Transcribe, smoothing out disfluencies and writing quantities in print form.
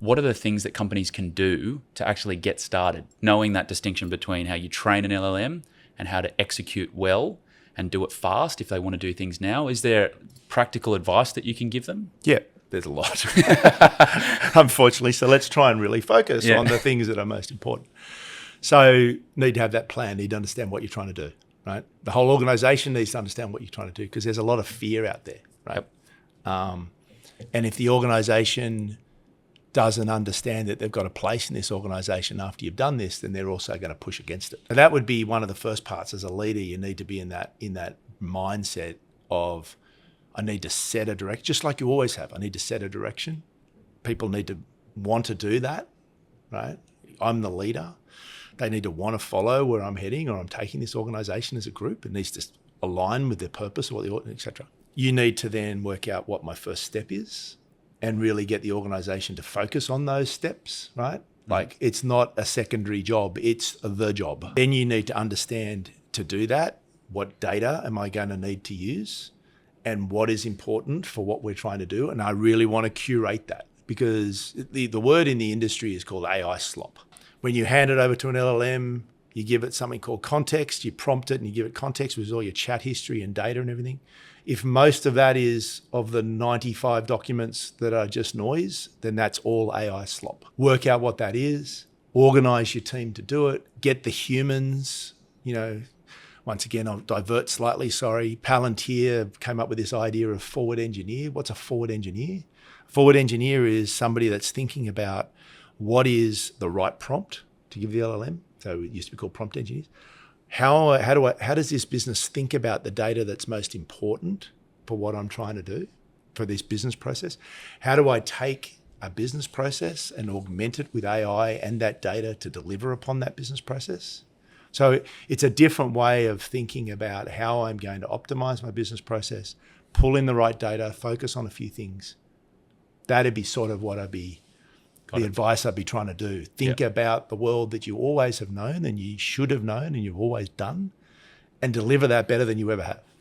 what are the things that companies can do to actually get started, knowing that distinction between how you train an LLM and how to execute well and do it fast if they want to do things now? Is there practical advice that you can give them? Yeah, there's a lot, unfortunately. So let's try and really focus on the things that are most important. So need to have that plan, need to understand what you're trying to do, right? The whole organization needs to understand what you're trying to do because there's a lot of fear out there, right? Yep. And if the organization doesn't understand that they've got a place in this organization after you've done this, then they're also going to push against it. And that would be one of the first parts. As a leader, you need to be in that mindset of, I need to set a direction, just like you always have. I need to set a direction. People need to want to do that, right? I'm the leader. They need to want to follow where I'm heading or I'm taking this organization as a group. It needs to align with their purpose or et cetera. You need to then work out what my first step is and really get the organization to focus on those steps, right? Like it's not a secondary job, it's the job. Then you need to understand to do that, what data am I going to need to use and what is important for what we're trying to do. And I really want to curate that because the word in the industry is called AI slop. When you hand it over to an LLM, you give it something called context, you prompt it and you give it context with all your chat history and data and everything. If most of that is of the 95 documents that are just noise, then that's all AI slop. Work out what that is, organize your team to do it, get the humans, once again, I'll divert slightly, sorry. Palantir came up with this idea of forward engineer. What's a forward engineer? Forward engineer is somebody that's thinking about what is the right prompt to give the LLM. So it used to be called prompt engineers. How does this business think about the data that's most important for what I'm trying to do for this business process? How do I take a business process and augment it with AI and that data to deliver upon that business process? So it's a different way of thinking about how I'm going to optimize my business process, pull in the right data, focus on a few things. That'd be sort of what advice I'd be trying to do. Think about the world that you always have known and you should have known and you've always done and deliver that better than you ever have.